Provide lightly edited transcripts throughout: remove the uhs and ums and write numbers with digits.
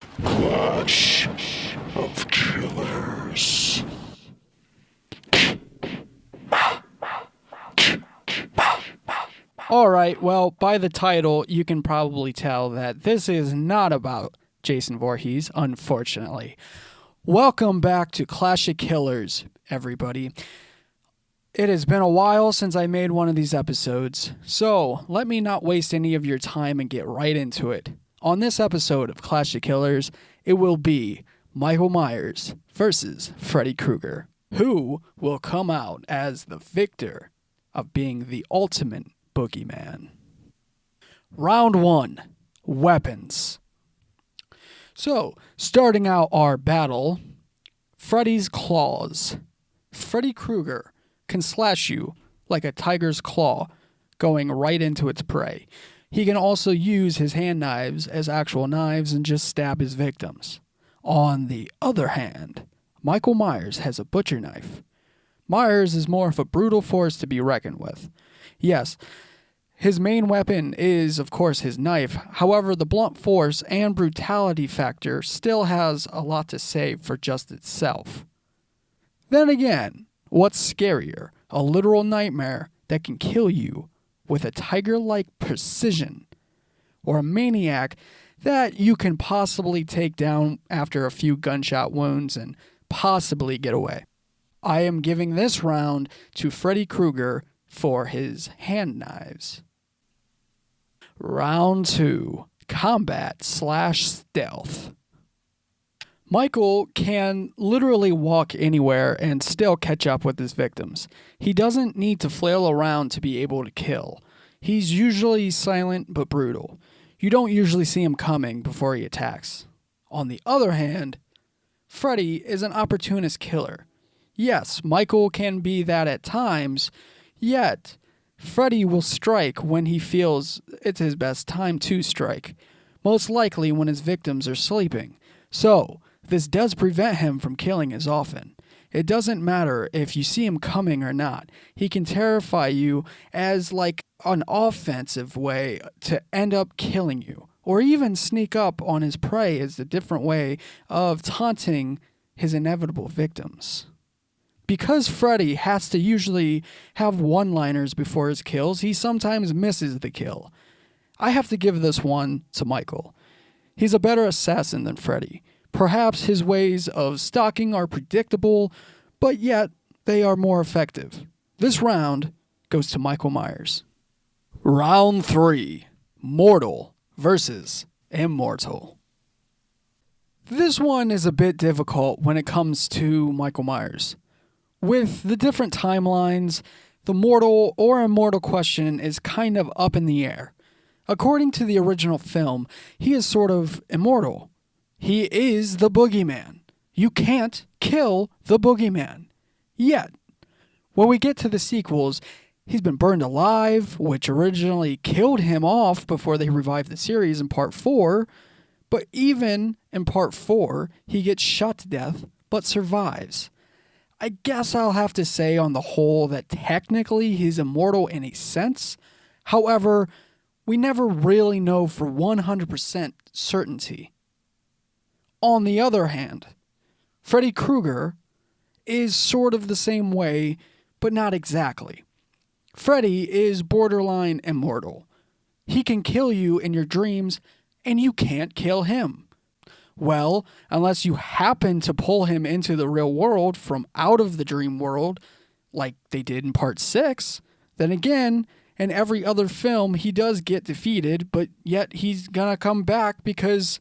Clash of Killers. Alright, well, by the title, you can probably tell that this is not about Jason Voorhees, unfortunately. Welcome back to Clash of Killers, everybody. It has been a while since I made one of these episodes, so let me not waste any of your time and get right into it. On this episode of Clash of Killers, it will be Michael Myers versus Freddy Krueger. Who will come out as the victor of being the ultimate Boogeyman? Round 1, Weapons. So, starting out our battle, Freddy's Claws. Freddy Krueger can slash you like a tiger's claw, going right into its prey. He can also use his hand knives as actual knives and just stab his victims. On the other hand, Michael Myers has a butcher knife. Myers is more of a brutal force to be reckoned with. Yes, his main weapon is, of course, his knife. However, the blunt force and brutality factor still has a lot to say for just itself. Then again, what's scarier? A literal nightmare that can kill you with a tiger-like precision, or a maniac that you can possibly take down after a few gunshot wounds and possibly get away. I am giving this round to Freddy Krueger for his hand knives. Round 2, Combat/Stealth. Michael can literally walk anywhere and still catch up with his victims. He doesn't need to flail around to be able to kill. He's usually silent but brutal. You don't usually see him coming before he attacks. On the other hand, Freddy is an opportunist killer. Yes, Michael can be that at times, yet Freddy will strike when he feels it's his best time to strike, most likely when his victims are sleeping. So, this does prevent him from killing as often. It doesn't matter if you see him coming or not. He can terrify you as like an offensive way to end up killing you, or even sneak up on his prey as a different way of taunting his inevitable victims. Because Freddy has to usually have one-liners before his kills, he sometimes misses the kill. I have to give this one to Michael. He's a better assassin than Freddy. Perhaps his ways of stalking are predictable, but yet they are more effective. This round goes to Michael Myers. Round 3, Mortal versus Immortal. This one is a bit difficult when it comes to Michael Myers. With the different timelines, the mortal or immortal question is kind of up in the air. According to the original film, he is sort of immortal. He is the Boogeyman. You can't kill the Boogeyman. Yet, when we get to the sequels, he's been burned alive, which originally killed him off before they revived the series in Part 4. But even in Part 4, he gets shot to death, but survives. I guess I'll have to say on the whole that technically he's immortal in a sense. However, we never really know for 100% certainty. On the other hand, Freddy Krueger is sort of the same way, but not exactly. Freddy is borderline immortal. He can kill you in your dreams, and you can't kill him. Well, unless you happen to pull him into the real world from out of the dream world, like they did in Part 6, then again, in every other film, he does get defeated, but yet he's gonna come back because,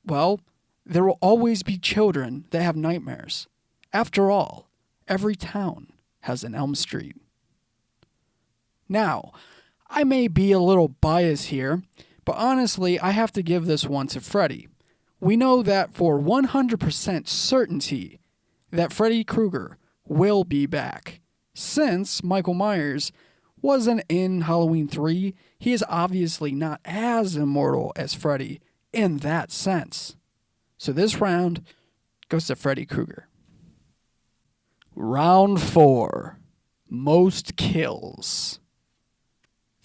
well, there will always be children that have nightmares. After all, every town has an Elm Street. Now, I may be a little biased here, but honestly, I have to give this one to Freddy. We know that for 100% certainty that Freddy Krueger will be back. Since Michael Myers wasn't in Halloween 3, he is obviously not as immortal as Freddy in that sense. So this round goes to Freddy Krueger. Round 4, most kills.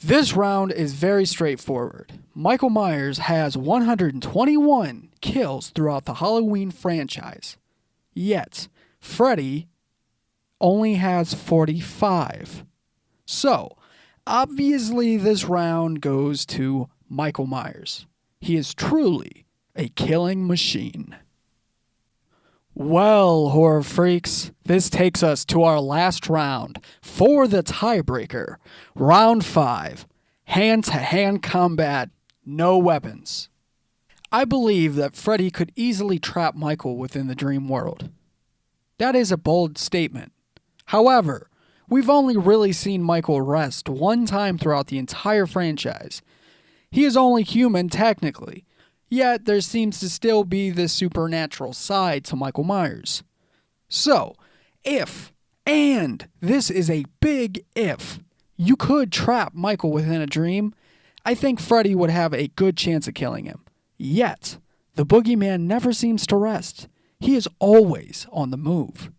This round is very straightforward. Michael Myers has 121 kills throughout the Halloween franchise. Yet, Freddy only has 45. So, obviously this round goes to Michael Myers. He is truly a killing machine. Well, horror freaks, this takes us to our last round for the tiebreaker. Round 5. Hand-to-hand combat, no weapons. I believe that Freddy could easily trap Michael within the dream world. That is a bold statement. However, we've only really seen Michael rest one time throughout the entire franchise. He is only human technically, yet there seems to still be this supernatural side to Michael Myers. So, if, and this is a big if, you could trap Michael within a dream, I think Freddy would have a good chance of killing him. Yet, the Boogeyman never seems to rest. He is always on the move.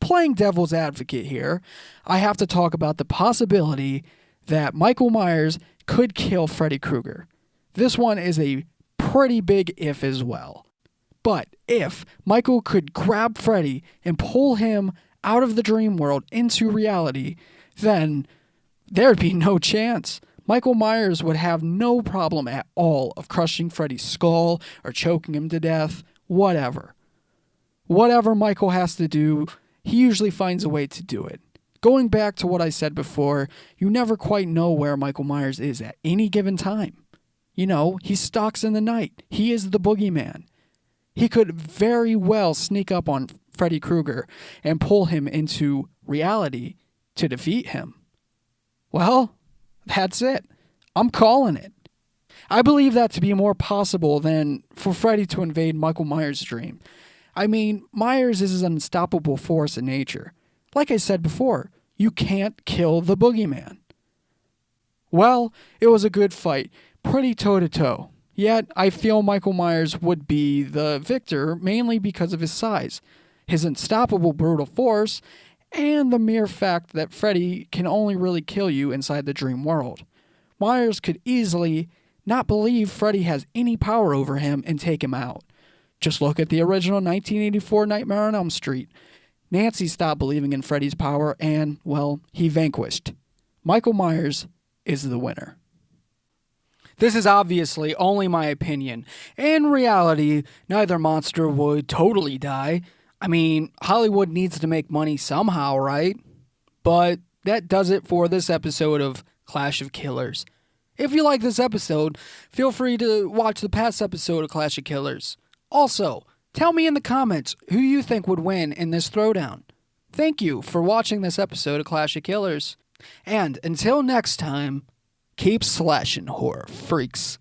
Playing devil's advocate here, I have to talk about the possibility that Michael Myers could kill Freddy Krueger. This one is a pretty big if as well. But if Michael could grab Freddy and pull him out of the dream world into reality, then there'd be no chance. Michael Myers would have no problem at all of crushing Freddy's skull or choking him to death, whatever. Whatever Michael has to do, he usually finds a way to do it. Going back to what I said before, you never quite know where Michael Myers is at any given time. You know, he stalks in the night. He is the Boogeyman. He could very well sneak up on Freddy Krueger and pull him into reality to defeat him. Well, that's it. I'm calling it. I believe that to be more possible than for Freddy to invade Michael Myers' dream. I mean, Myers is an unstoppable force in nature. Like I said before, you can't kill the Boogeyman. Well, it was a good fight, pretty toe-to-toe. Yet, I feel Michael Myers would be the victor mainly because of his size, his unstoppable brutal force, and the mere fact that Freddy can only really kill you inside the dream world. Myers could easily not believe Freddy has any power over him and take him out. Just look at the original 1984 Nightmare on Elm Street. Nancy stopped believing in Freddy's power and, well, he vanquished. Michael Myers is the winner. This is obviously only my opinion. In reality, neither monster would totally die. I mean, Hollywood needs to make money somehow, right? But that does it for this episode of Clash of Killers. If you like this episode, feel free to watch the past episode of Clash of Killers. Also, tell me in the comments who you think would win in this throwdown. Thank you for watching this episode of Clash of Killers. And until next time, keep slashing, horror freaks.